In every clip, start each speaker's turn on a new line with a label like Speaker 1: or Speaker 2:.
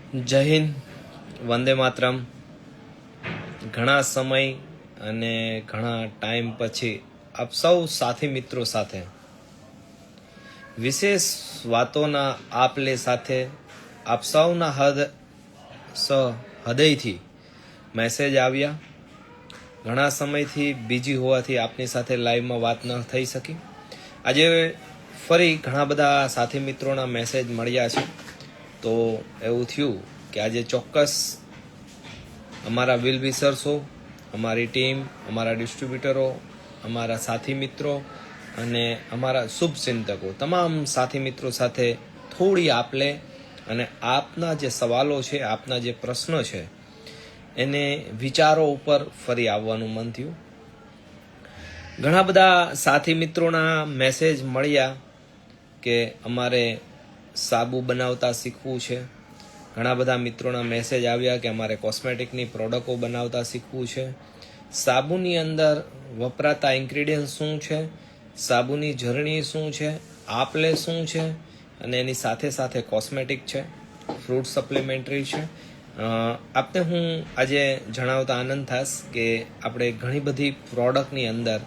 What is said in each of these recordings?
Speaker 1: જય હિન્દ, વંદે માતરમ. ઘણા સમય અને ઘણા ટાઈમ પછી આપ સૌ સાથી મિત્રો સાથે વિશેષ વાતોના આપલે સાથે આપ સૌના હૃદયથી મેસેજ આવ્યા. ઘણા સમયથી બીજી હોવાથી આપની સાથે લાઈવમાં વાત ન થઈ શકી. આજે ફરી ઘણા બધા સાથી મિત્રોના મેસેજ મળ્યા છે, તો એવું થયું કે આજે ચોક્કસ અમારા વિલ વિસર્સો, અમારી ટીમ, અમારા ડિસ્ટ્રીબ્યુટરો, અમારા સાથી મિત્રો અને અમારા શુભચિંતકો તમામ સાથી મિત્રો સાથે થોડી આપલે અને આપના જે સવાલો છે, આપના જે પ્રશ્નો છે એને વિચારો ઉપર ફરી આવવાનું મન થયું. ઘણા બધા સાથી મિત્રોના મેસેજ મળ્યા કે અમારે સાબુ બનાવતા શીખવું છે. ઘણા બધા મિત્રોના મેસેજ આવ્યા કે અમારે કોસ્મેટિકની પ્રોડક્ટો બનાવતા શીખવું છે. સાબુની અંદર વપરાતા ઇન્ગ્રેડિયન્ટ શું છે, સાબુની ઝરણી શું છે, આપલે શું છે અને એની સાથે સાથે કોસ્મેટિક છે, ફ્રૂટ સપ્લિમેન્ટરી છે. આપને હું આજે જણાવતા આનંદ થાશ કે આપણે ઘણી બધી પ્રોડક્ટની અંદર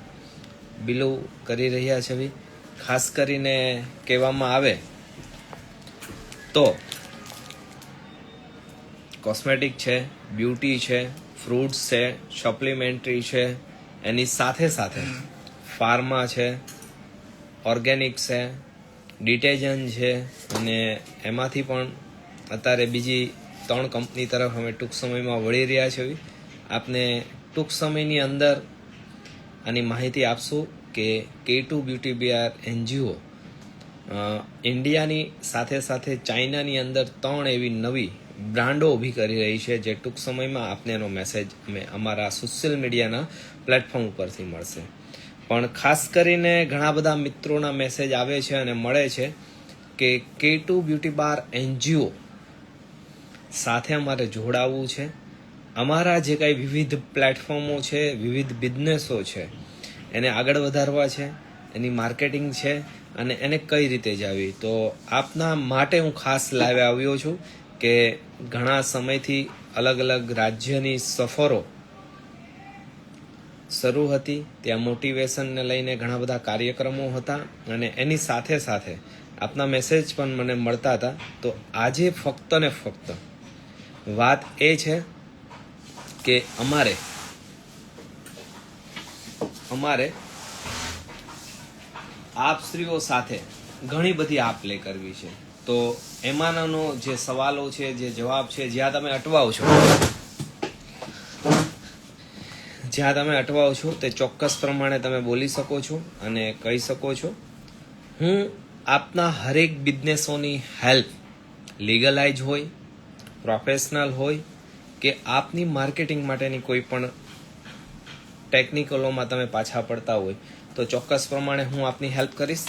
Speaker 1: બિલો કરી રહ્યા છે. ખાસ કરીને કહેવામાં આવે તો કોસ્મેટિક છે, બ્યુટી છે, ફ્રૂટ્સ છે, સપ્લિમેન્ટરી છે, એની સાથે સાથે ફાર્મા છે, ઓર્ગેનિક છે, ડિટર્જન્ટ છે અને એમાંથી પણ અત્યારે બીજી 3 કંપની તરફ અમે ટૂંક સમયમાં વળી રહ્યા છીએ. આપને ટૂંક સમયની અંદર આની માહિતી આપશું કે K2 બ્યુટી બીઆર NGO ઇન્ડિયાની સાથે સાથે ચાઇનાની અંદર 3 એવી નવી બ્રાન્ડો ઊભી કરી રહી છે, જે ટૂંક સમયમાં આપને એનો મેસેજ અમે અમારા સોશિયલ મીડિયાના પ્લેટફોર્મ ઉપરથી મળશે. પણ ખાસ કરીને ઘણા બધા મિત્રોના મેસેજ આવે છે અને મળે છે કે K2 બ્યુટી બાર NGO સાથે અમારે જોડાવવું છે. અમારા જે કાંઈ વિવિધ પ્લેટફોર્મો છે, વિવિધ બિઝનેસો છે, એને આગળ વધારવા છે, એની માર્કેટિંગ છે અને એને કઈ રીતે જાવી. તો આપના માટે હું ખાસ લાઈવ આવ્યો છું કે ઘણા સમયથી અલગ અલગ રાજ્યની સફરો શરૂ હતી, ત્યાં મોટિવેશનને લઈને ઘણા બધા કાર્યક્રમો હતા અને એની સાથે સાથે આપના મેસેજ પણ મને મળતા હતા. તો આજે ફક્ત ને ફક્ત વાત એ છે કે અમારે આપશ્રીઓ સાથે ઘણી બધી આપલે કરવી છે. તો એમાંનો જે સવાલો છે, જે જવાબ છે, જ્યાં તમે અટવાઓ છો તે ચોક્કસ પ્રમાણે તમે બોલી શકો છો અને કહી શકો છો. હું આપના હરેક બિઝનેસોની હેલ્પ, લીગલાઇઝ હોય, પ્રોફેશનલ હોય કે આપની માર્કેટિંગ માટેની કોઈ પણ ટેકનિકલોમાં તમે પાછા પડતા હોય તો ચોક્કસ પ્રમાણે હું આપની હેલ્પ કરીશ.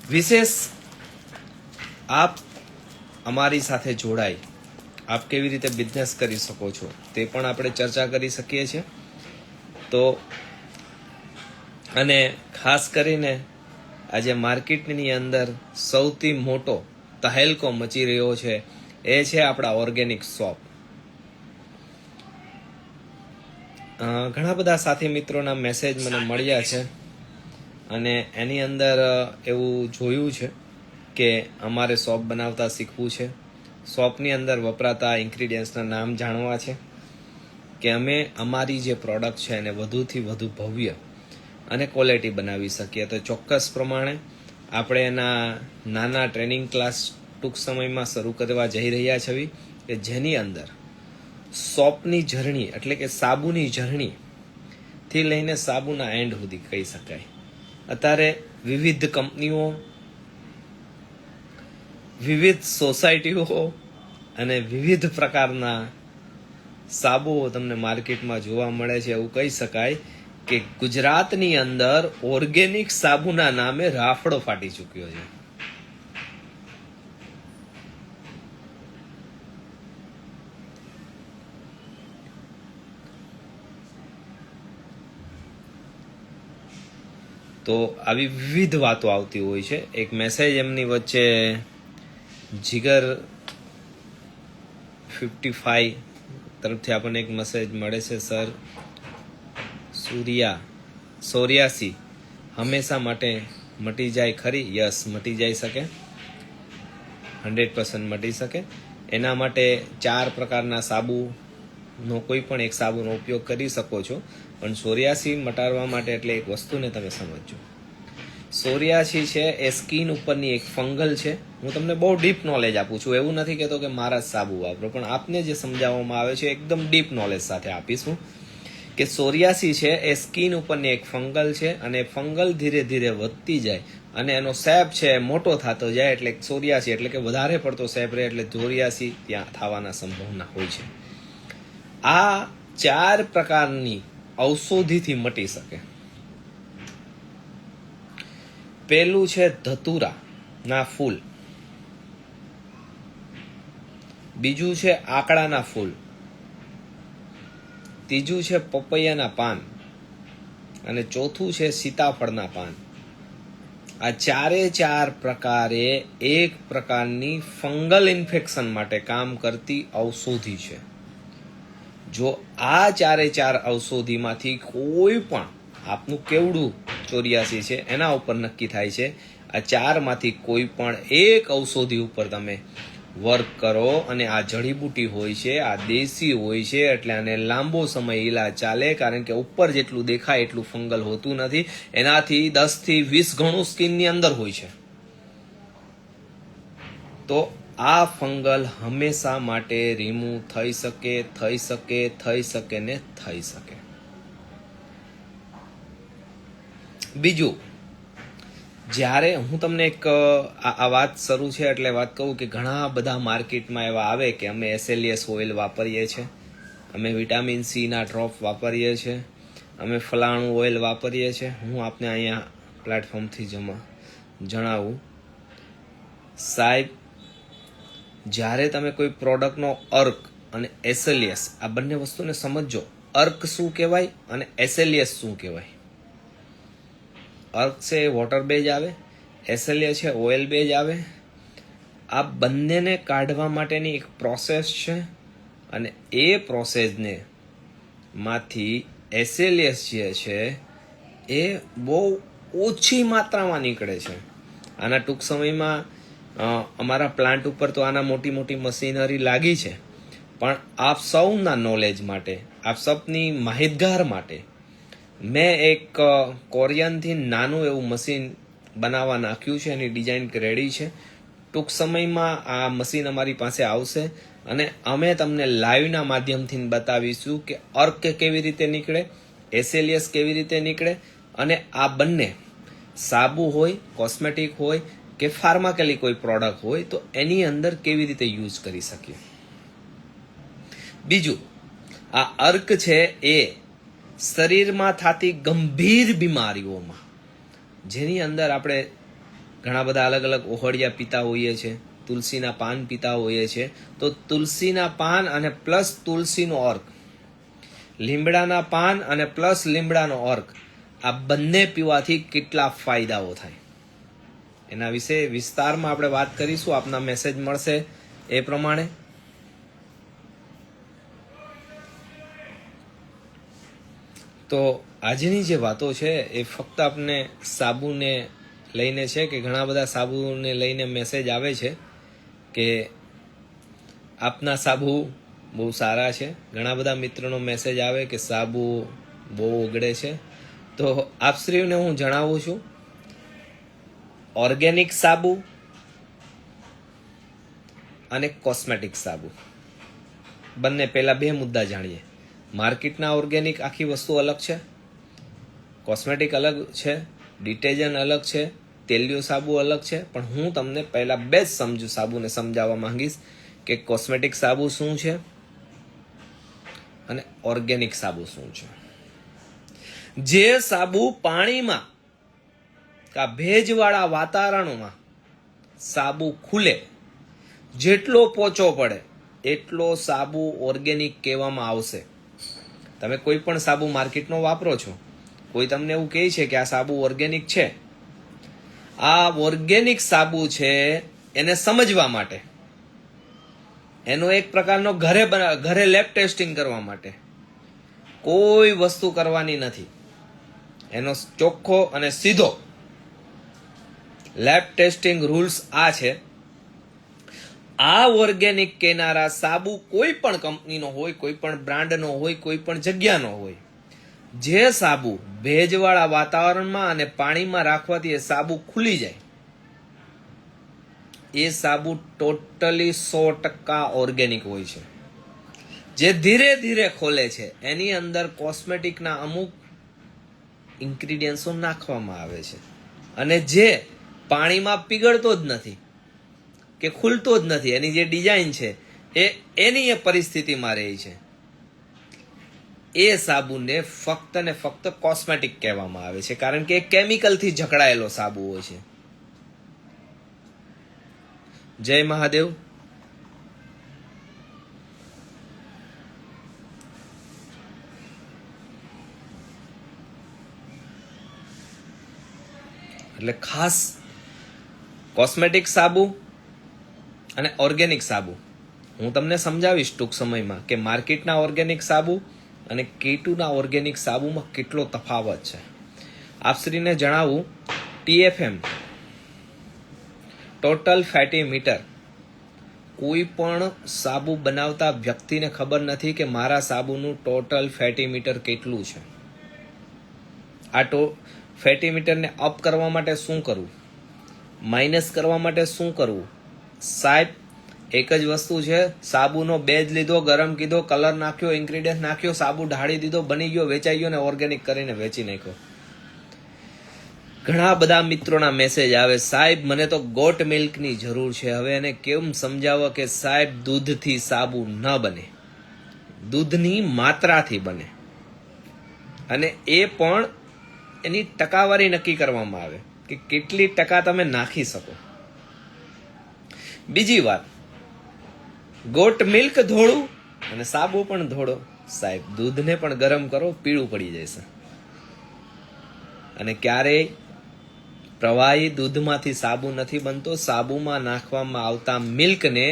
Speaker 1: વિશેષ આપ અમારી સાથે જોડાઈ આપ કેવી રીતે બિઝનેસ કરી શકો છો તે પણ આપણે ચર્ચા કરી શકીએ છીએ. તો અને ખાસ કરીને આજે માર્કેટની અંદર સૌથી મોટો તહેલકો મચી રહ્યો છે એ છે આપણા ઓર્ગેનિક શોપ. ઘણા બધા સાથી મિત્રોના મેસેજ મને મળ્યા છે અને એની અંદર એવું જોયું છે કે અમારે શોપ બનાવતા શીખવું છે, શોપની અંદર વપરાતા ઇન્ગ્રીડિયન્ટ્સના નામ જાણવા છે કે અમે અમારી જે પ્રોડક્ટ છે એને વધુથી વધુ ભવ્ય અને ક્વોલિટી બનાવી શકીએ. તો ચોક્કસ પ્રમાણે આપણે એના નાના ટ્રેનિંગ ક્લાસ ટૂંક સમયમાં શરૂ કરવા જઈ રહ્યા છીએ કે જેની અંદર સોપની ઝરણી એટલે કે સાબુની ઝરણીથી લઈને સાબુના એન્ડ સુધી કહી શકાય. અત્યારે વિવિધ કંપનીઓ, વિવિધ સોસાયટીઓ અને વિવિધ પ્રકારના સાબુઓ તમને માર્કેટમાં જોવા મળે છે. એવું કહી શકાય કે ગુજરાતની અંદર ઓર્ગેનિક સાબુના નામે રાફડો ફાટી ચૂક્યો છે. તો આવી વિવિધ વાતો આવતી હોય છે. એક મેસેજ એમની વચ્ચે જીગર 55 તરફથી આપણને એક મેસેજ મળે છે, સર સોરિયાસી હંમેશા માટે મટી જાય ખરી? યસ, મટી જઈ શકે, 100% મટી શકે. એના માટે 4 પ્રકારના સાબુનો કોઈ પણ એક સાબુનો ઉપયોગ કરી શકો છો. પણ સોરિયાસી મટાડવા માટે એટલે એક વસ્તુને તમે સમજજો. સોરિયાસી છે એ સ્કિન ઉપરની એક ફંગલ છે. હું તમને બહુ ડીપ નોલેજ આપું છું, એવું નથી કહેતો કે મારા જ સાબુ વાપરો, પણ આપને જે સમજાવવામાં આવે છે એકદમ ડીપ નોલેજ સાથે આપીશું કે સોરિયાસી છે એ સ્કિન ઉપરની એક ફંગલ છે, અને ફંગલ ધીરે ધીરે વધતી જાય અને એનો સેપ છે મોટો થતો જાય, એટલે સોરિયાસી એટલે કે વધારે પડતો સેપ રહે એટલે સોરિયાસી ત્યાં થવાના સંભાવના હોય છે. આ 4 પ્રકારની ઔષધિથી મટી શકે. પહેલું છે ધતુરાના ફૂલ, બીજું છે આકડાના ફૂલ, ત્રીજું છે પપૈયાના પાન, અને ચોથું છે સીતાફળના પાન. આ 4 પ્રકારે એક પ્રકારની ફંગલ ઇન્ફેક્શન માટે કામ કરતી ઔષધિ છે. જો આ 4 ઔષધિમાંથી કોઈ પણ આપનું કેવડું ચોર્યાસી છે એના ઉપર નક્કી થાય છે. આ 4માંથી કોઈ પણ એક ઔષધિ ઉપર તમે વર્ક કરો, અને આ જડીબુટી હોય છે, આ દેશી હોય છે, એટલે આને લાંબો સમય ઈલાજ ચાલે, કારણ કે ઉપર જેટલું દેખાય એટલું ફંગલ હોતું નથી, એનાથી 10 થી 20 ગણું સ્કિનની અંદર હોય છે. તો આ ફંગલ હંમેશા માટે રિમૂવ થઈ શકે ને થઈ શકે. બીજું, જ્યારે હું તમને એક આ વાત શરૂ છે એટલે વાત કહું કે ઘણા બધા માર્કેટમાં એવા આવે કે અમે SLS ઓઇલ વાપરીએ છીએ, અમે વિટામિન C ના ડ્રોપ વાપરીએ છીએ, અમે ફલાણું ઓઇલ વાપરીએ છીએ. હું આપને અહીંયા પ્લેટફોર્મથી જણાવું, સાહેબ, જ્યારે તમે કોઈ પ્રોડક્ટનો અર્ક અને SLS આ બંને વસ્તુને સમજો. અર્ક શું કહેવાય અને SLS શું કહેવાય? અર્ક છે વોટર બેઝ આવે, SLS છે ઓઇલ બેઝ આવે. આ બંનેને કાઢવા માટેની એક પ્રોસેસ છે, અને એ પ્રોસેસને માંથી SLS જે છે એ બહુ ઓછી માત્રામાં નીકળે છે. આના ટૂંક સમયમાં અમારા પ્લાન્ટ ઉપર તો આના મોટી મોટી મશીનરી લાગી છે, પણ આપ સૌના નોલેજ માટે, આપ સૌની માહિતગાર માટે મેં એક કોરિયનથી નાનું એવું મશીન બનાવવા નાખ્યું છે. એની ડિઝાઇન રેડી છે. ટૂંક સમયમાં આ મશીન અમારી પાસે આવશે, અને અમે તમને લાઈવના માધ્યમથી બતાવીશું કે અર્ક કેવી રીતે નીકળે, SLS કેવી રીતે નીકળે, અને આ બંને સાબુ હોય, કોસ્મેટિક હોય કે ફાર્માકેલી કોઈ પ્રોડક્ટ હોય તો એની અંદર કેવી રીતે યુઝ કરી શકીએ. બીજું, આ અર્ક છે એ શરીરમાં થતી ગંભીર બીમારીઓમાં, જેની અંદર આપણે ઘણા બધા અલગ અલગ ઓહળિયા પીતા હોઈએ છીએ, તુલસીના પાન પીતા હોઈએ છીએ, તો તુલસીના પાન અને પ્લસ તુલસીનો અર્ક, લીમડાના પાન અને પ્લસ લીમડાનો અર્ક, આ બંને પીવાથી કેટલા ફાયદાઓ થાય એના વિશે વિસ્તારમાં આપણે વાત કરીશું. આપના મેસેજ મળશે એ પ્રમાણે. તો આજની જે વાતો છે એ ફક્ત આપને સાબુને લઈને છે, કે ઘણા બધા સાબુને લઈને મેસેજ આવે છે કે આપના સાબુ બહુ સારા છે. ઘણા બધા મિત્રોનો મેસેજ આવે કે સાબુ બહુ ઓગળે છે. તો આપશ્રીઓને હું જણાવું છું, ઓર્ગેનિક સાબુ અને કોસ્મેટિક સાબુ બંને, પહેલા 2 મુદ્દા જાણીએ. માર્કેટના ઓર્ગેનિક આખી વસ્તુ અલગ છે, કોસ્મેટિક અલગ છે, ડિટર્જન્ટ અલગ છે, તેલિયો સાબુ અલગ છે. પણ હું તમને પહેલા 2 સાબુને સમજાવવા માંગીશ કે કોસ્મેટિક સાબુ શું છે અને ઓર્ગેનિક સાબુ શું છે. જે સાબુ પાણીમાં કે ભેજવાળા વાતાવરણમાં સાબુ ખુલે, જેટલો પોચો પડે એટલો સાબુ ઓર્ગેનિક કહેવામાં આવશે. તમે કોઈ પણ સાબુ માર્કેટનો વાપરો છો, કોઈ તમને એવું કહે છે કે આ સાબુ ઓર્ગેનિક છે, આ ઓર્ગેનિક સાબુ છે એને સમજવા માટે એનો એક પ્રકારનો ઘરે લેબ ટેસ્ટિંગ કરવા માટે કોઈ વસ્તુ કરવાની નથી. એનો ચોખ્ખો અને સીધો લેબ ટેસ્ટિંગ રૂલ્સ આ છે. આ ઓર્ગેનિક કેનારા સાબુ કોઈ પણ કંપનીનો હોય, કોઈ પણ બ્રાન્ડનો હોય, કોઈ પણ જગ્યાનો હોય, જે સાબુ ભેજવાળા વાતાવરણમાં અને પાણીમાં રાખવાથી એ સાબુ ખુલી જાય, એ સાબુ ટોટલી 100% ઓર્ગેનિક હોય છે. જે ધીરે ધીરે ખોલે છે એની અંદર કોસ્મેટિકના અમુક ઇન્ગ્રીડિયન્ટ્સો નાખવામાં આવે છે, અને જે પાણીમાં પીગળતો જ નથી કે ખુલતો જ નથી. એની જે ડિઝાઇન છે એની એ પરિસ્થિતિમાં રહી છે. એ સાબુને ફક્ત ને ફક્ત કોસ્મેટિક કહેવામાં આવે છે, કારણ કે એ કેમિકલથી જકડાયેલો સાબુ હોય છે. જય મહાદેવ. એટલે ખાસ કોસ્મેટિક સાબુ અને ઓર્ગેનિક સાબુ હું તમને સમજાવીશ ટૂંક સમયમાં કે માર્કેટના ઓર્ગેનિક સાબુ અને K2ના ઓર્ગેનિક સાબુમાં કેટલો તફાવત છે. આપશ્રીને જણાવું, TFM ટોટલ ફેટી મીટર કોઈ પણ સાબુ બનાવતા વ્યક્તિને ખબર નથી કે મારા સાબુનું ટોટલ ફેટી મીટર કેટલું છે. આ ફેટી મીટરને અપ કરવા માટે શું કરવું, માઇનસ કરવા માટે શું કરવું? સાહેબ એક જ વસ્તુ છે. સાબુનો બેજ લીધો, ગરમ કીધો, કલર નાખ્યો, ઇન્ગ્રીડિયન્ટ નાખ્યો, સાબુ ઢાળી દીધો, બની ગયો, વેચાઈ ગયો ને ઓર્ગેનિક કરીને વેચી નાખ્યો. ઘણા બધા મિત્રોના મેસેજ આવે, સાહેબ મને તો ગોટ મિલ્કની જરૂર છે. હવે એને કેમ સમજાવો કે સાહેબ દૂધથી સાબુ ન બને, દૂધની માત્રાથી બને, અને એ પણ એની ટકાવારી નક્કી કરવામાં આવે કે કેટલી ટકા તમે નાખી શકો. બીજી વાત, ગોટ મિલ્ક ધોળું અને સાબુ પણ ધોળો. સાહેબ દૂધને પણ ગરમ કરો, પીળું પડી જશે. અને ક્યારેય પ્રવાહી દૂધમાંથી સાબુ નથી બનતો. સાબુમાં નાખવામાં આવતા મિલ્કને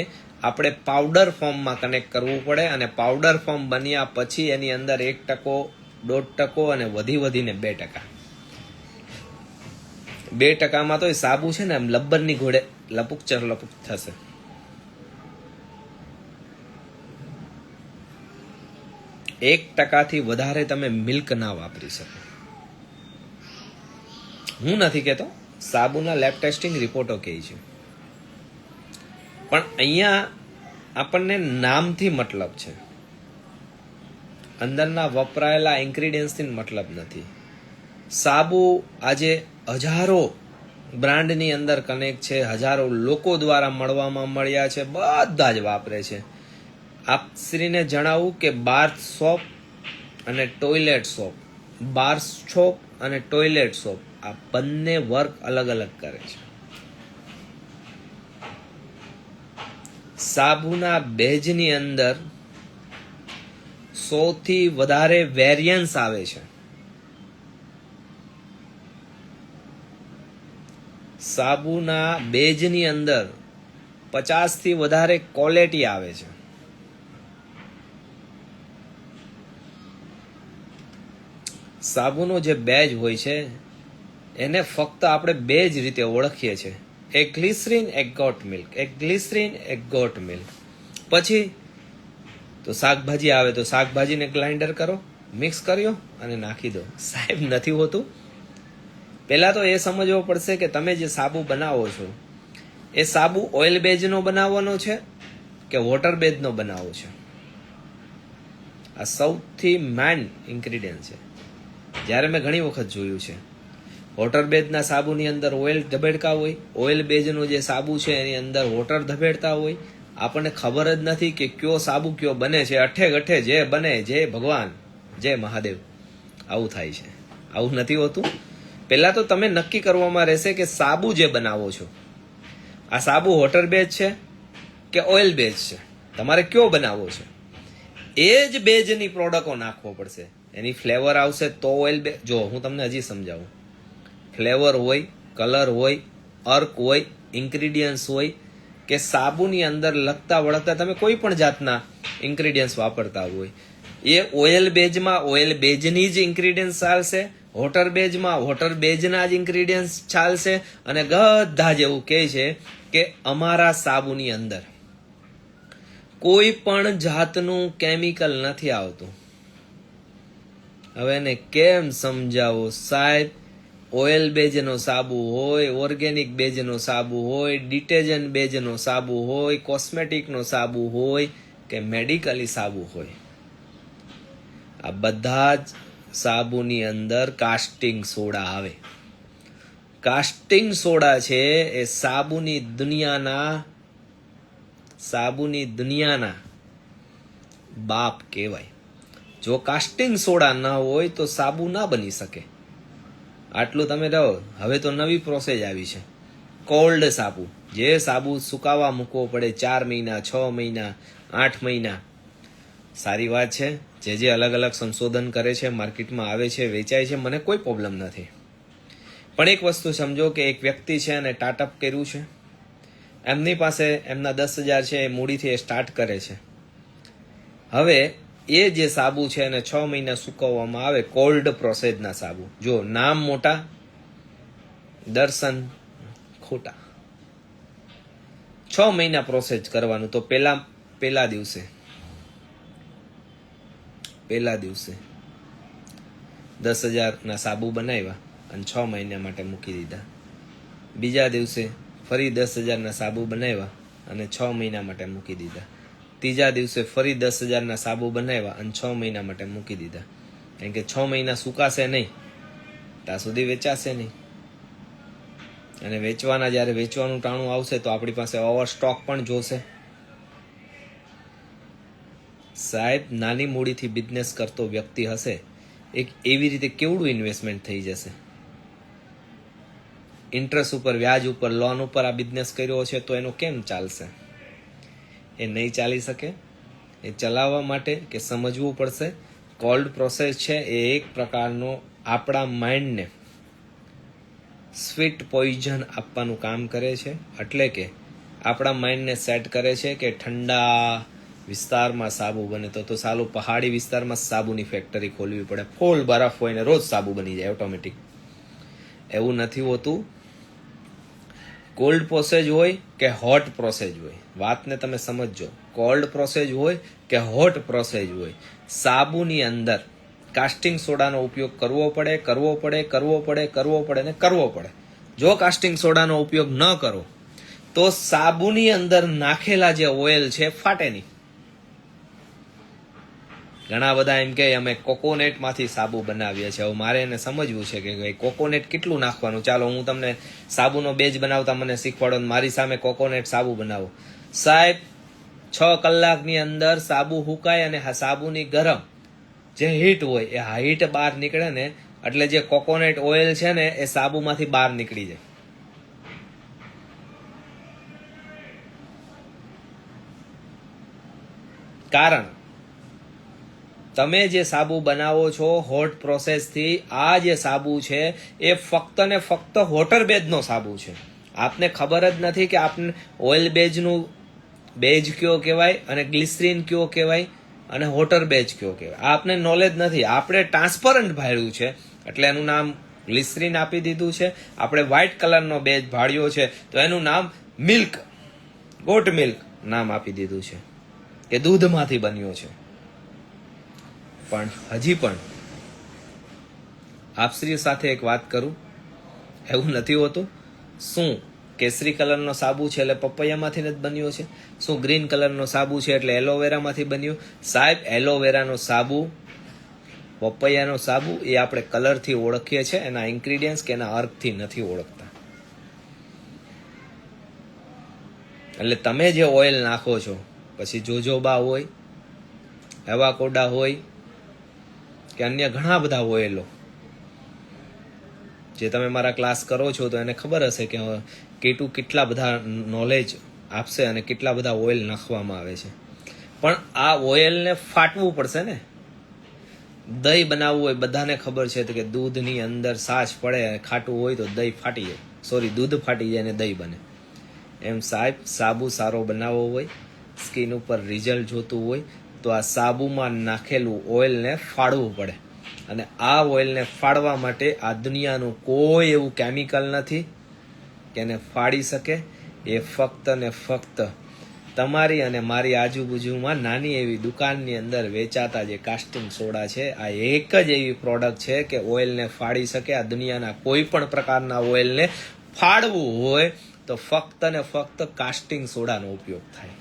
Speaker 1: આપણે પાવડર ફોર્મમાં કનેક્ટ કરવું પડે, અને પાવડર ફોર્મ બન્યા પછી એની અંદર 1%, 1.5% અને વધીને 2%. 2%માં તો એ સાબુ છે ને એમ લબ્બરની ઘોડે લપુક થશે. એક 1%થી વધારે તમે મિલ્ક ના વાપરી શકો. હું નથી કહેતો, સાબુના લેબ ટેસ્ટિંગ રિપોર્ટો કહે છે, પણ અહીંયા આપણને નામથી મતલબ છે, અંદરના વપરાયેલા ઇન્ગ્રીડિયન્ટ્સથી મતલબ નથી. સાબુ આજે હજારો બ્રાન્ડની અંદર કનેક્ટ છે, હજારો લોકો દ્વારા મળ્યા છે, બધા જ વાપરે છે. આપ શ્રીને જણાવું કે બાર સોપ અને ટોયલેટ સોપ, બાર સોપ અને ટોયલેટ સોપ આ બંને વર્ક અલગ અલગ કરે છે. સાબુના બેઝની અંદર 100થી વધારે વેરિયન્સ આવે છે. સાબુના બેઝની અંદર 50થી વધારે ક્વોલિટી આવે છે. સાબુનો જે બેજ હોય છે એને ફક્ત આપણે બે જ રીતે ઓળખીએ છીએ, એક ગ્લિસરીન, એક ગોટ મિલ્ક, એક ગ્લિસરીન, એક ગોટ મિલ્ક. પછી તો શાકભાજી આવે તો શાકભાજીને ગ્રાઇન્ડર કરો, મિક્સ કર્યો અને નાખી દો. સાહેબ નથી હોતું. પહેલા તો એ સમજવો પડશે કે તમે જે સાબુ બનાવો છો એ સાબુ ઓઇલ બેઝનો બનાવવાનો છે કે વોટર બેઝનો બનાવવો છે. આ સૌથી મેઇન ઇન્ગ્રીડિયન્ટ છે. જ્યારે મેં ઘણી વખત જોયું છે વોટર બેઝના સાબુની અંદર ઓઇલ ધબેડકા હોય, ઓઇલ બેઝનું જે સાબુ છે એની અંદર વોટર ધબેડતા હોય. આપણને ખબર જ નથી કે કયો સાબુ કયો બને છે. અઠે ગઠે જે બને, જય ભગવાન, જય મહાદેવ. આવું થાય છે, આવું નથી હોતું. પહેલા તો તમે નક્કી કરવામાં રહેશે કે સાબુ જે બનાવો છો આ સાબુ વોટર બેઝ છે કે ઓઇલ બેઝ છે, તમારે કયો બનાવવો છે. એ જ બેઝની પ્રોડક્ટો નાખવો પડશે. એની ફ્લેવર આવશે તો ઓઇલ બેઝ. જો હું તમને હજી સમજાવું, ફ્લેવર હોય, કલર હોય, અર્ક હોય, ઇન્ગ્રીડિયન્ટ્સ હોય, કે સાબુની અંદર લગતા વળગતા તમે કોઈ પણ જાતના ઇન્ગ્રીડિયન્ટ્સ વાપરતા હોય, એ ઓઇલ બેઝમાં ઓઇલ બેઝની જ ઇન્ગ્રીડિયન્ટ્સ ચાલશે, વોટર બેઝમાં વોટર બેઝના જ ઇન્ગ્રીડિયન્ટ્સ ચાલશે, અને બધા જ એવું કહે છે કે અમારા સાબુની અંદર કોઈ પણ જાતનું કેમિકલ નથી આવતું. હવે એને કેમ સમજાવો સાહેબ? ઓઇલ બેઝનો સાબુ હોય, ઓર્ગેનિક બેઝનો સાબુ હોય, ડિટર્જન્ટ બેઝનો સાબુ હોય, કોસ્મેટિકનો સાબુ હોય કે મેડિકલી સાબુ હોય, આ બધા જ સાબુની અંદર કાસ્ટિંગ સોડા આવે. કાસ્ટિંગ સોડા છે એ સાબુની દુનિયાના બાપ કહેવાય. જો કાસ્ટિંગ સોડા ના હોય તો સાબુ ના બની શકે. આટલું તમે રહો. હવે તો નવી પ્રોસેસ આવી છે, કોલ્ડ સાબુ. જે સાબુ સુકાવા મૂકવો પડે 4 મહિના, 6 મહિના, 8 મહિના. સારી વાત છે, જે અલગ અલગ સંશોધન કરે છે, માર્કેટમાં આવે છે, વેચાય છે, મને કોઈ પ્રોબ્લેમ નથી. પણ એક વસ્તુ સમજો કે એક વ્યક્તિ છે અને સ્ટાર્ટઅપ કર્યું છે, એમની પાસે એમના 10,000 છે, એ મૂડીથી એ સ્ટાર્ટ કરે છે. હવે એ જે સાબુ છે એને 6 મહિના સુકવવામાં આવે, કોલ્ડ પ્રોસેસના સાબુ. જો નામ મોટા, દર્શન ખોટા. 6 મહિના પ્રોસેસ કરવાનું. તો પહેલા દિવસે 10,000 સાબુ બનાવ્યા અને 6 મહિના માટે મૂકી દીધા. બીજા દિવસે ફરી 10,000 સાબુ બનાવ્યા અને 6 મહિના માટે મૂકી દીધા. ત્રીજા દિવસે ફરી 10,000 સાબુ બનાવ્યા અને 6 મહિના માટે મૂકી દીધા. કારણ કે 6 મહિના સુકાશે નહીં ત્યાં સુધી વેચાશે નહીં. અને જ્યારે વેચવાનું ટાણું આવશે તો આપણી પાસે ઓવર સ્ટોક પણ જોશે. સાહેબ, નાની મૂડીથી બિઝનેસ કરતો વ્યક્તિ હશે, એક એવી રીતે કેવડું ઇન્વેસ્ટમેન્ટ થઈ જશે. ઇન્ટરેસ્ટ ઉપર, વ્યાજ ઉપર, લોન ઉપર આ બિઝનેસ કર્યો છે તો એનો કેમ ચાલશે? એ નહીં ચાલી શકે. એ ચલાવવા માટે કે સમજવું પડશે. કોલ્ડ પ્રોસેસ છે એ એક પ્રકારનો આપણા માઇન્ડને સ્વીટ પોઈઝન આપવાનું કામ કરે છે. એટલે કે આપણા માઇન્ડને સેટ કરે છે કે ઠંડા વિસ્તારમાં સાબુ બને તો સાલું પહાડી વિસ્તારમાં સાબુની ફેક્ટરી ખોલવી પડે. ફૂલ બરફ હોય ને રોજ સાબુ બની જાય ઓટોમેટિક. એવું નથી હોતું. કોલ્ડ પ્રોસેસ હોય કે હોટ પ્રોસેસ હોય, વાતને તમે સમજજો. કોલ્ડ પ્રોસેસ હોય કે હોટ પ્રોસેસ હોય, સાબુની અંદર કાસ્ટિંગ સોડાનો ઉપયોગ કરવો પડે. જો કાસ્ટિંગ સોડાનો ઉપયોગ ન કરો તો સાબુની અંદર નાખેલા જે ઓઇલ છે ફાટે નહીં. ઘણા બધા એમ કે અમે કોકોનેટમાંથી સાબુ બનાવીએ છીએ. હવે મારે એને સમજવું છે કે કોકોનેટ કેટલું નાખવાનું. ચાલો હું તમને સાબુનો બેઝ બનાવતા મને શીખવાડો, મારી સામે કોકોનેટ સાબુ બનાવો. સાહેબ, 6 કલાકની અંદર સાબુ હુકાય અને સાબુની ગરમ જે હીટ હોય એ હીટ બહાર નીકળે ને એટલે જે કોકોનેટ ઓઇલ છે ને એ સાબુમાંથી બહાર નીકળી જાય. કારણ તમે જે સાબુ બનાવો છો હોટ પ્રોસેસથી, આ જે સાબુ છે એ ફક્ત ને ફક્ત વોટર બેઝનો સાબુ છે. આપને ખબર જ નથી કે આપને ઓઇલ બેઝનું બેઝ કયો કહેવાય અને ગ્લિસરીન કયો કહેવાય અને વોટર બેઝ કયો કહેવાય. આપને નોલેજ નથી. આપણે ટ્રાન્સપરન્ટ ભાડ્યું છે એટલે એનું નામ ગ્લિસરીન આપી દીધું છે. આપણે વ્હાઇટ કલરનો બેઝ ભાડ્યો છે તો એનું નામ મિલ્ક, ગોટ મિલ્ક નામ આપી દીધું છે કે દૂધમાંથી બન્યો છે. પણ હજી પણ આપશ્રી સાથે એક વાત કરું, એવું નથી હોતું. શું કેસરી કલરનો સાબુ છે એટલે પપૈયામાંથી જ બન્યો છે? શું ગ્રીન કલરનો સાબુ છે એટલે એલોવેરામાંથી બન્યો? સાહેબ, એલોવેરાનો સાબુ, પપૈયાનો સાબુ એ આપણે કલરથી ઓળખીએ છીએ, એના ઇન્ગ્રીડિયન્ટ્સ કે એના અર્કથી નથી ઓળખતા. એટલે તમે જે ઓઇલ નાખો છો, પછી જોજોબા હોય, એવાકોડા હોય કે અન્ય ઘણા બધા ઓઇલો જે તમે મારા ક્લાસ કરો છો તો એને ખબર હશે કે કેટલા બધા નોલેજ આપશે અને કેટલા બધા ઓઇલ નાખવામાં આવે છે. પણ આ ઓઇલને ફાટવું પડશે ને. દહીં બનાવવું હોય, બધાને ખબર છે કે દૂધની અંદર છાશ પડે, ખાટું હોય તો દહીં ફાટી જાય, દૂધ ફાટી જાય અને દહીં બને. એમ સાહેબ સાબુ સારો બનાવવો હોય, સ્કિન ઉપર રિઝલ્ટ જોતું હોય તો આ સાબુમાં નાખેલું ઓઇલને ફાડવું પડે. અને આ ઓઇલને ફાડવા માટે આ દુનિયાનું કોઈ એવું કેમિકલ નથી કે એને ફાડી શકે. એ ફક્ત ને ફક્ત તમારી અને મારી આજુબાજુમાં નાની એવી દુકાનની અંદર વેચાતા જે કાસ્ટિંગ સોડા છે, આ એક જ એવી પ્રોડક્ટ છે કે ઓઇલને ફાડી શકે. આ દુનિયાના કોઈ પણ પ્રકારના ઓઇલને ફાડવું હોય તો ફક્ત ને ફક્ત કાસ્ટિંગ સોડાનો ઉપયોગ થાય.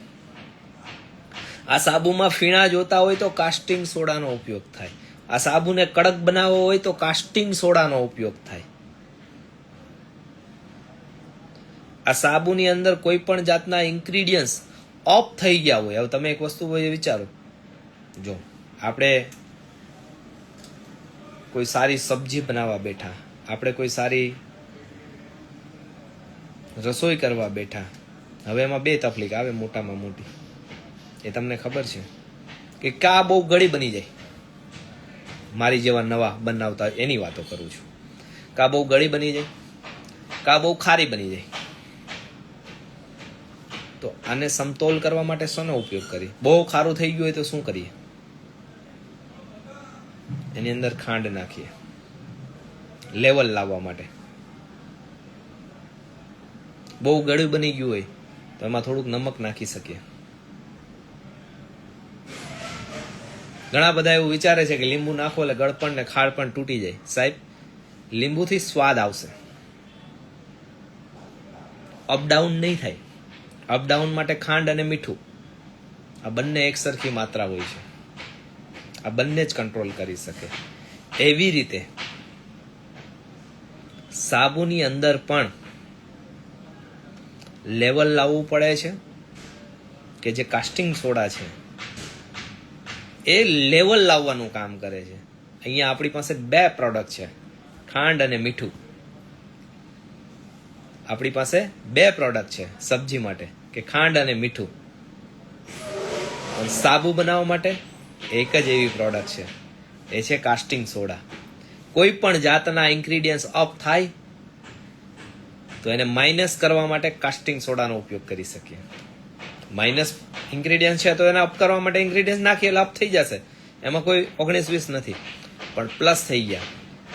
Speaker 1: આ સાબુમાં ફીણા જોતા હોય તો કાસ્ટિંગ સોડાનો ઉપયોગ થાય. આ સાબુને કડક બનાવવો હોય તો કાસ્ટિંગ સોડાનો ઉપયોગ થાય. આ સાબુની અંદર કોઈ પણ જાતના ઇન્ગ્રીડિયન્ટ્સ ઓફ થઈ ગયા હોય. હવે તમે એક વસ્તુ વિચારો, જો આપણે કોઈ સારી સબ્જી બનાવવા બેઠા, આપણે કોઈ સારી રસોઈ કરવા બેઠા, હવે એમાં બે તકલીફ આવે મોટામાં મોટી. એ તમને ખબર છે કે કા બહુ ગળી બની જાય. મારી જેવા નવા બનાવતા એની વાતો કરું છું. કા બહુ ગળી બની જાય, કા બહુ ખારી બની જાય. તો આને સમતોલ કરવા માટે શેનો ઉપયોગ કરીએ? બહુ ખારું થઈ ગયું હોય તો શું કરીએ? એની અંદર ખાંડ નાખીએ લેવલ લાવવા માટે. બહુ ગળ્યું બની ગયું હોય તો એમાં થોડુંક નમક નાખી શકીએ. ઘણા બધા એવું વિચારે છે કે લીંબુ નાખો એટલે ગળપણ ને ખાડપણ તૂટી જાય. સાહેબ, લીંબુથી સ્વાદ આવશે, અપડાઉન નહીં થાય. અપડાઉન માટે ખાંડ અને મીઠું આ બંને એક સરખી માત્રા હોય છે. આ બંને જ કંટ્રોલ કરી શકે. એવી રીતે સાબુની અંદર પણ લેવલ લાવવું પડે છે કે જે કાસ્ટિંગ સોડા છે એ લેવલ લાવવાનું કામ કરે છે. અહીંયા આપણી પાસે બે પ્રોડક્ટ છે, ખાંડ અને મીઠું. આપણી પાસે બે પ્રોડક્ટ છે સબ્જી માટે કે ખાંડ અને મીઠું. સાબુ બનાવવા માટે એક જ એવી પ્રોડક્ટ છે, એ છે કાસ્ટિંગ સોડા. કોઈ પણ જાતના ઇન્ગ્રીડિયન્ટ્સ અપ થાય તો એને માઇનસ કરવા માટે કાસ્ટિંગ સોડાનો ઉપયોગ કરી શકીએ. માઇનસ ઇન્ગ્રીડિયન્ટ છે તો એને અપ કરવા માટે ઇન્ગ્રીડિયન્ટ નાખીએ એટલે અપ થઈ જશે, એમાં કોઈ 19-20 નથી. પણ પ્લસ થઈ ગયા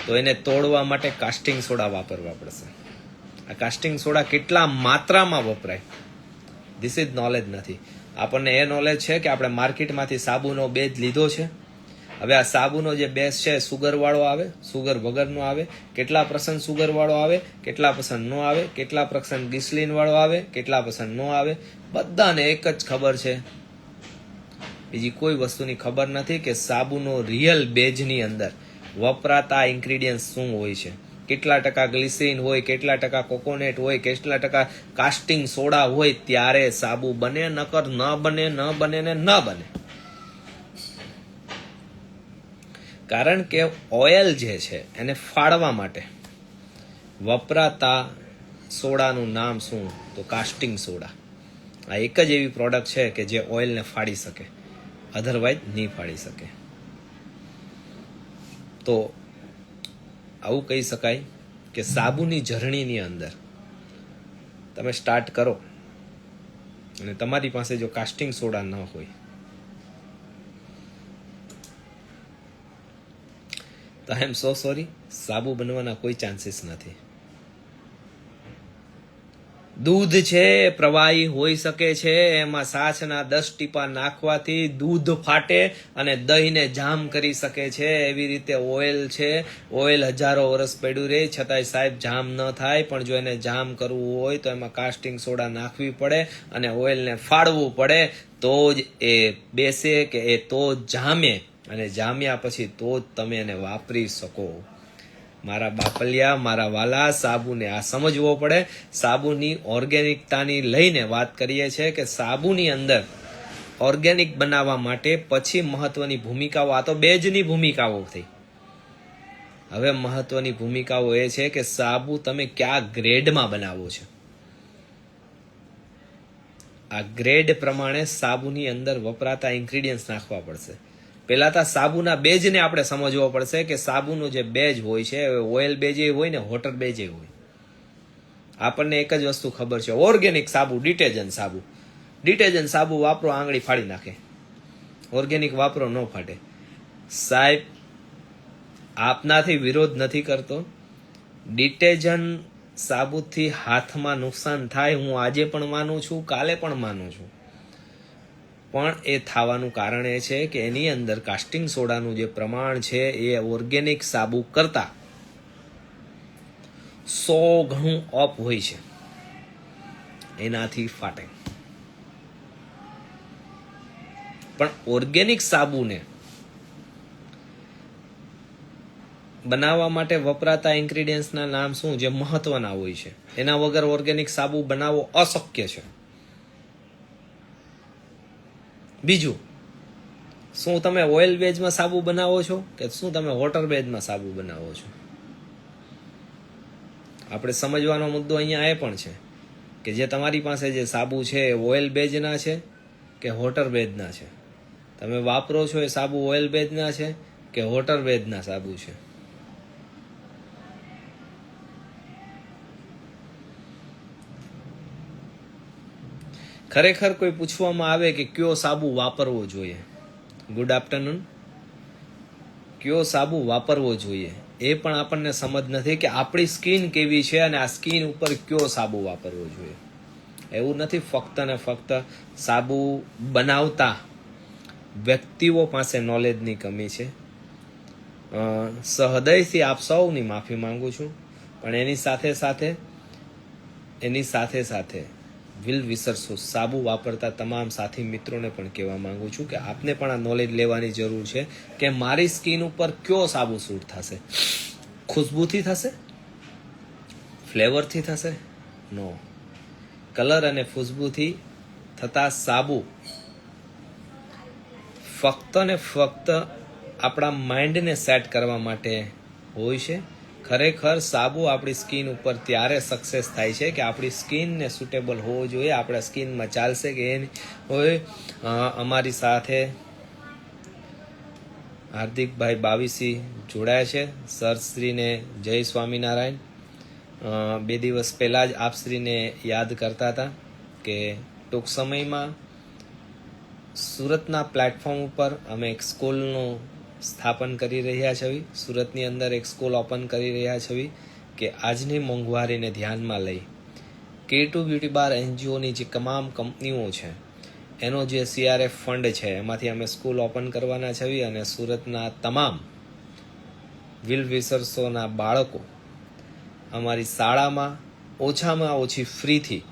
Speaker 1: તો એને તોડવા માટે કાસ્ટિંગ સોડા વાપરવા પડશે. આ કાસ્ટિંગ સોડા કેટલા માત્રામાં વપરાય ધીસ ઇઝ નોલેજ નથી. આપણને એ નોલેજ છે કે આપણે માર્કેટમાંથી સાબુનો બેઝ લીધો છે. હવે આ સાબુનો જે બેઝ છે સુગર વાળો આવે, સુગર વગરનો આવે, કેટલા % સુગર વાળો આવે, કેટલા % નો આવે, કેટલા % ગ્લિસરીન વાળો આવે, કેટલા % નો આવે, બધાને એક જ ખબર છે. બીજી કોઈ વસ્તુની ખબર નથી કે સાબુનો રિયલ બેઝની અંદર વપરાતા ઇન્ગ્રીડિયન્ટ શું હોય છે. કેટલા ટકા ગ્લિસરીન હોય, કેટલા ટકા કોકોનેટ હોય, કેટલા ટકા કાસ્ટિંગ સોડા હોય, ત્યારે સાબુ બને. નકર ન બને, ન બને ને ન બને. કારણ કે ઓઇલ જે છે એને ફાડવા માટે વપરાતા સોડાનું નામ શું? તો કાસ્ટિંગ સોડા. આ એક જ એવી પ્રોડક્ટ છે કે જે ઓઇલને ફાડી શકે, અધરવાઇઝ નહીં ફાડી શકે. તો આવું કહી શકાય કે સાબુની ઝરણીની અંદર તમે સ્ટાર્ટ કરો અને તમારી પાસે જો કાસ્ટિંગ સોડા ન હોય તો આઈ એમ સો સોરી, સાબુ બનવાના કોઈ ચાન્સીસ નથી. દૂધ છે પ્રવાહી હોઈ શકે છે, એમાં સાચના 10 ટીપા નાખવાથી દૂધ ફાટે અને દહીંને જામ કરી શકે છે. એવી રીતે ઓઇલ છે, ઓઇલ હજારો વર્ષ પડ્યું રહે છતાંય સાહેબ જામ ન થાય. પણ જો એને જામ કરવું હોય તો એમાં કાસ્ટિંગ સોડા નાખવી પડે અને ઓઇલને ફાડવું પડે તો જ એ બેસે કે એ તો જ જામે, અને જામ્યા પછી તો જ તમે એને વાપરી શકો. મારા બાપલિયા, મારા વાલા, સાબુને આ સમજવો પડે. સાબુની ઓર્ગેનિકતાની લઈને વાત કરીએ છીએ કે સાબુની અંદર ઓર્ગેનિક બનાવવા માટે પછી મહત્વની ભૂમિકાઓ, આ તો બેજની ભૂમિકાઓ થઈ. હવે મહત્વની ભૂમિકાઓ એ છે કે સાબુ તમે કયા ગ્રેડમાં બનાવો છો. આ ગ્રેડ પ્રમાણે સાબુની અંદર વપરાતા ઇન્ગ્રીડિયન્ટ્સ નાખવા પડશે. પહેલા તો સાબુના બેઝને આપણે સમજવો પડશે કે સાબુનો જે બેઝ હોય છે ઓઇલ બેઝ હોય ને વોટર બેઝ હોય. આપણને એક જ વસ્તુ ખબર છે, ઓર્ગેનિક સાબુ, ડિટર્જન્ટ સાબુ વાપરો, આંગળી ફાડી નાખે. ઓર્ગેનિક વાપરો, ન ફાટે. સાહેબ, આપનાથી વિરોધ નથી કરતો. ડિટર્જન્ટ સાબુથી હાથમાં નુકસાન થાય, હું આજે પણ માનું છું, કાલે પણ માનું છું. પણ એ થવાનું કારણ એ છે કે એની અંદર કાસ્ટિંગ સોડાનું જે પ્રમાણ છે એ ઓર્ગેનિક સાબુ કરતા 100 ગણું અપ હોય છે, એનાથી ફાટે. પણ ઓર્ગેનિક સાબુને બનાવવા માટે વપરાતા ઇન્ગ્રેડિયન્ટ્સના નામ શું, જે મહત્વના હોય છે, એના વગર ઓર્ગેનિક સાબુ બનાવવો અશક્ય છે. બીજું, શું તમે ઓઇલ બેઝમાં સાબુ બનાવો છો કે શું તમે વોટર બેઝમાં સાબુ બનાવો છો? આપણે સમજવાનો મુદ્દો અહીંયા એ પણ છે કે જે તમારી પાસે જે સાબુ છે એ ઓઇલ બેઝના છે કે વોટર બેઝના છે. તમે વાપરો છો એ સાબુ ઓઇલ બેઝના છે કે વોટર બેઝના સાબુ છે? ખરેખર કોઈ પૂછવામાં આવે કે કયો સાબુ વાપરવો જોઈએ, ગુડ આફ્ટરનૂન, કયો સાબુ વાપરવો જોઈએ, એ પણ આપણને સમજ નથી કે આપણી સ્કિન કેવી છે અને આ સ્કિન ઉપર કયો સાબુ વાપરવો જોઈએ. એવું નથી ફક્ત ને ફક્ત સાબુ બનાવતા વ્યક્તિઓ પાસે નોલેજની કમી છે. સહૃદયથી આપ સૌની માફી માંગુ છું. પણ એની સાથે વિલ વિસરશો સાબુ વાપરતા તમામ સાથી મિત્રોને પણ કહેવા માંગુ છું કે આપને પણ આ નોલેજ લેવાની જરૂર છે કે મારી સ્કિન ઉપર કયો સાબુ સૂટ થશે. ખુશ્બુથી થશે? ફ્લેવરથી થશે? નો. કલર અને ખુશ્બુથી થતા સાબુ ફક્ત ને ફક્ત આપણા માઇન્ડને સેટ કરવા માટે હોય છે. ખરેખર સાબુ આપણી સ્કિન ઉપર ત્યારે સક્સેસ થાય છે કે આપણી સ્કિનને સુટેબલ હોવો જોઈએ, આપણા સ્કિનમાં ચાલશે કે એની હોય. અમારી સાથે હાર્દિકભાઈ બાવીસી જોડાયા છે. સરશ્રીને જય સ્વામિનારાયણ. 2 દિવસ પહેલાં જ આપશ્રીને યાદ કરતા હતા કે ટૂંક સમયમાં સુરતના પ્લેટફોર્મ ઉપર અમે એક સ્કૂલનું સ્થાપન કરી રહ્યા છીએ. સુરતની અંદર એક સ્કૂલ ઓપન કરી રહ્યા છીએ કે આજની મોંઘવારીને ધ્યાનમાં લઈ K2 બ્યુટી બાર NGOની જે તમામ કંપનીઓ છે એનો જે CRF ફંડ છે એમાંથી અમે સ્કૂલ ઓપન કરવાના છીએ અને સુરતના તમામ વિલ વિસર્સોના બાળકો અમારી શાળામાં ઓછામાં ઓછી ફ્રીથી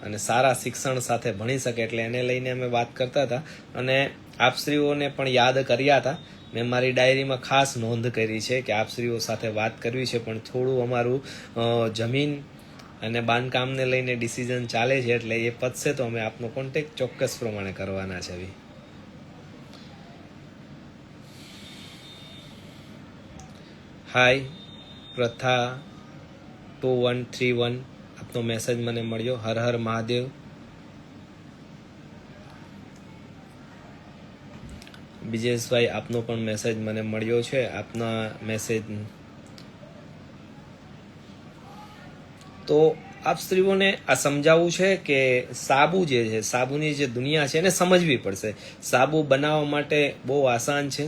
Speaker 1: અને સારા શિક્ષણ સાથે ભણી શકે, એટલે એને લઈને અમે વાત કરતા હતા અને આપશ્રીઓને પણ યાદ કર્યા હતા. મેં મારી ડાયરીમાં ખાસ નોંધ કરી છે કે આપશ્રીઓ સાથે વાત કરવી છે, પણ થોડું અમારું જમીન અને બાંધકામને લઈને ડિસિઝન ચાલે છે, એટલે એ પતશે તો અમે આપનો કોન્ટેક્ટ ચોક્કસ પ્રમાણે કરવાના છે. હાય પ્રથા 2131, આપનો મેસેજ મને મળ્યો. હર હર મહાદેવ. વિજેશભાઈ, આપનો પણ મેસેજ મને મળ્યો છે. આપના મેસેજ તો આપ સ્ત્રીઓને આ સમજાવવું છે કે સાબુ જે છે, સાબુની જે દુનિયા છે એને સમજવી પડશે. સાબુ બનાવવા માટે બહુ આસાન છે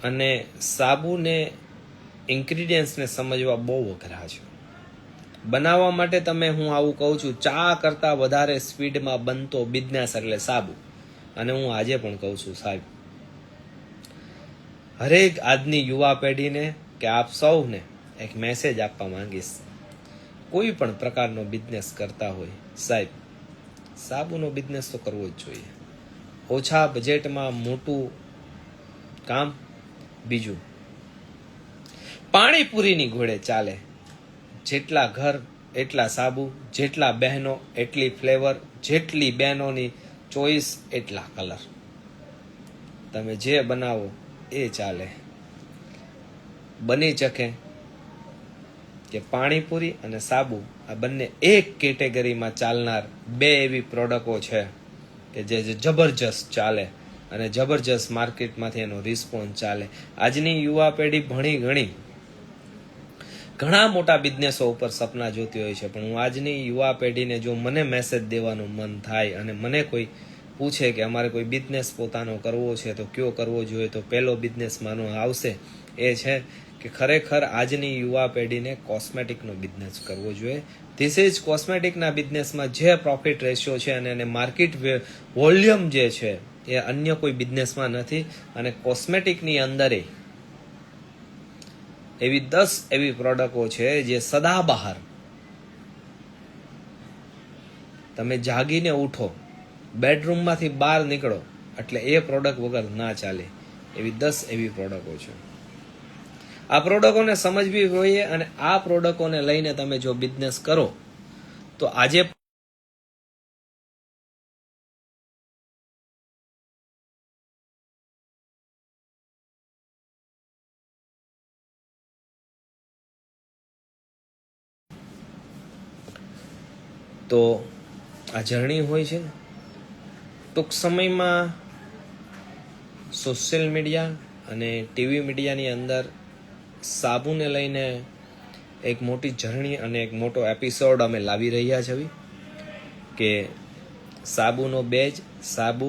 Speaker 1: અને સાબુને ઇન્ગ્રીડિયન્ટ્સને સમજવા બહુ અઘરા છે. બનાવવા માટે તમે, હું આવું કહું છું, ચા કરતાં વધારે સ્પીડમાં બનતો બિઝનેસ એટલે સાબુ. અને હું આજે પણ કહું છું સાહેબ, હરેક આજની યુવા પેઢીને કે આપ સૌને એક મેસેજ આપવા માંગીશ, કોઈ પણ પ્રકારનો બિઝનેસ કરતા હોય સાહેબ, સાબુનો બિઝનેસ તો કરવો જ જોઈએ. ઓછા બજેટમાં મોટું કામ. બીજું, પાણીપુરીની ઘોડે ચાલે. જેટલા ઘર એટલા સાબુ, જેટલા બહેનો એટલી ફ્લેવર, જેટલી બહેનોની ચોઈસ એટલા કલર. તમે જે બનાવો એ ચાલે. બની શકે કે પાણીપુરી અને સાબુ આ બંને એક કેટેગરીમાં ચાલનાર 2 એવી પ્રોડક્ટો છે કે જે જબરજસ્ત ચાલે અને જબરજસ્ત માર્કેટમાંથી એનો રિસ્પોન્સ ચાલે. આજની યુવા પેઢી ભણી ગણી ઘણા મોટા બિઝનેસો ઉપર સપના જોતી હોય છે, પણ હું આજની યુવા પેઢીને જો મને મેસેજ દેવાનું મન થાય અને મને કોઈ પૂછે કે અમારે કોઈ બિઝનેસ પોતાનો કરવો છે તો કયો કરવો જોઈએ, તો પહેલો બિઝનેસ માનો આવશે એ છે કે ખરેખર આજની યુવા પેઢીને કોસ્મેટિકનો બિઝનેસ કરવો જોઈએ. ધીસ ઇઝ કોસ્મેટિકના બિઝનેસમાં જે પ્રોફિટ રેશિયો છે અને માર્કેટ વોલ્યુમ જે છે એ અન્ય કોઈ બિઝનેસમાં નથી. અને કોસ્મેટિકની અંદર એવી 10 એવી પ્રોડક્ટો છે જે સદાબહાર, તમે જાગીને ઉઠો, બેડરૂમમાંથી બહાર નીકળો એટલે એ પ્રોડક્ટ વગર ના ચાલે, એવી 10 એવી પ્રોડક્ટો છે. આ પ્રોડક્ટોને સમજવી જોઈએ અને આ પ્રોડક્ટોને લઈને તમે જો બિઝનેસ કરો તો આજે તો આ જર્ની હોય છે. ટૂંક સમયમાં સોશિયલ મીડિયા અને ટીવી મીડિયાની અંદર સાબુને લઈને એક મોટી જર્ની અને એક મોટો એપિસોડ અમે લાવી રહ્યા છીએ કે સાબુનો બેજ, સાબુ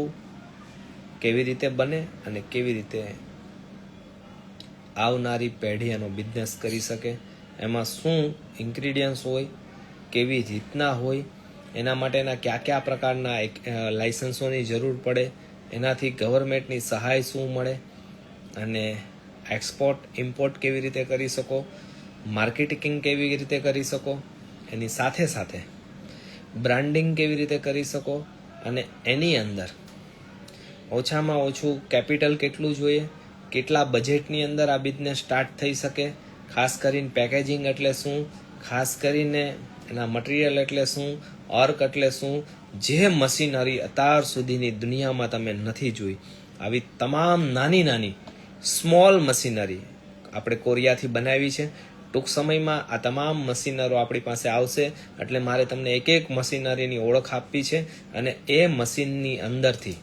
Speaker 1: કેવી રીતે બને અને કેવી રીતે આવનારી પેઢી એનો બિઝનેસ કરી શકે, એમાં શું ઇન્ગ્રીડિયન્ટ્સ હોય, કેવી રીતના હોય, એના માટેના કયા કયા પ્રકારના લાઇસન્સોની જરૂર પડે, એનાથી ગવર્મેન્ટની સહાય શું મળે, અને એક્સપોર્ટ ઇમ્પોર્ટ કેવી રીતે કરી શકો, માર્કેટિંગ કેવી રીતે કરી શકો, એની સાથે સાથે બ્રાન્ડિંગ કેવી રીતે કરી શકો, અને એની અંદર ઓછામાં ઓછું કેપિટલ કેટલું જોઈએ, કેટલા બજેટની અંદર આ બિઝનેસ સ્ટાર્ટ થઈ શકે, ખાસ કરીને પેકેજિંગ એટલે શું, ખાસ કરીને એના મટીરિયલ એટલે શું, અર્ક એટલે શું, જે મશીનરી અત્યાર સુધીની દુનિયામાં તમે નથી જોઈ, આવી તમામ નાની નાની સ્મોલ મશીનરી આપણે કોરિયાથી બનાવી છે. ટૂંક સમયમાં આ તમામ મશીનરો આપણી પાસે આવશે, એટલે મારે તમને એક એક મશીનરીની ઓળખ આપવી છે. અને એ મશીનની અંદરથી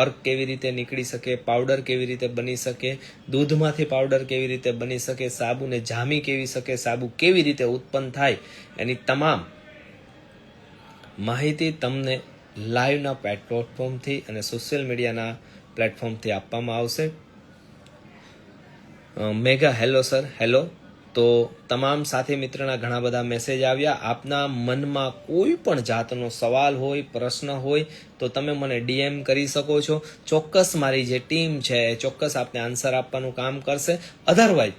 Speaker 1: અર્ક કેવી રીતે નીકળી શકે, પાવડર કેવી રીતે બની શકે, દૂધમાંથી પાવડર કેવી રીતે બની શકે, સાબુને જામી કેવી શકે, સાબુ કેવી રીતે ઉત્પન્ન થાય, એની તમામ માહિતી તમને લાઈવના પ્લેટફોર્મથી અને સોશિયલ મીડિયાના પ્લેટફોર્મથી આપવામાં આવશે. Mega hello sir, hello. તો તમામ સાથી મિત્રના ઘણા બધા મેસેજ આવ્યા. આપના મનમાં કોઈ પણ જાતનો સવાલ હોય, પ્રશ્ન હોય તો તમે મને ડીએમ કરી શકો છો. ચોક્કસ મારી જે ટીમ છે એ ચોક્કસ આપને આન્સર આપવાનું કામ કરશે. અધરવાઇઝ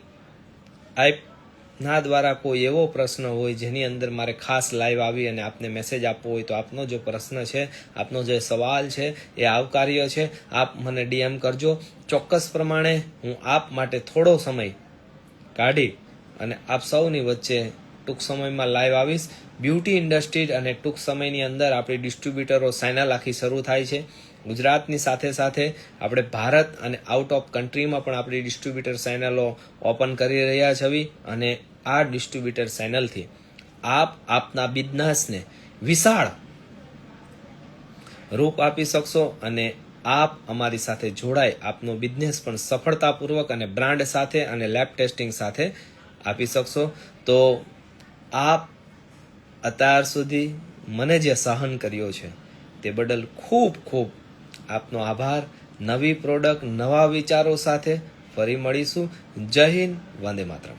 Speaker 1: આપના દ્વારા કોઈ એવો પ્રશ્ન હોય જેની અંદર મારે ખાસ લાઈવ આવી અને આપને મેસેજ આપવો હોય તો આપનો જે પ્રશ્ન છે, આપનો જે સવાલ છે એ આવકાર્ય છે. આપ મને ડીએમ કરજો. ચોક્કસ પ્રમાણે હું આપ માટે થોડો સમય કાઢી અને આપ સૌની વચ્ચે ટૂંક સમયમાં લાઈવ આવીશ. બ્યુટી ઇન્ડસ્ટ્રી અને ટૂંક સમયની અંદર આપણી ડિસ્ટ્રીબ્યુટરો ચેનલ આખી શરૂ થાય છે. ગુજરાતની સાથે સાથે આપણે ભારત અને આઉટ ઓફ કન્ટ્રીમાં પણ આપણી ડિસ્ટ્રીબ્યુટર ચેનલો ઓપન કરી રહ્યા છીએ. અને આ ડિસ્ટ્રીબ્યુટર ચેનલથી આપ આપના બિઝનેસને વિશાળ રૂપ આપી શકશો અને આપ અમારી સાથે જોડાય આપનો બિઝનેસ પણ સફળતાપૂર્વક અને બ્રાન્ડ સાથે અને લેબ ટેસ્ટિંગ સાથે આપી શકશો. તો આપ અત્યાર સુધી મને જે સહન કર્યો છે તે બદલ ખૂબ ખૂબ આપનો આભાર. નવી પ્રોડક્ટ, નવા વિચારો સાથે ફરી મળીશું. જય હિન્દ, વંદે માતરમ.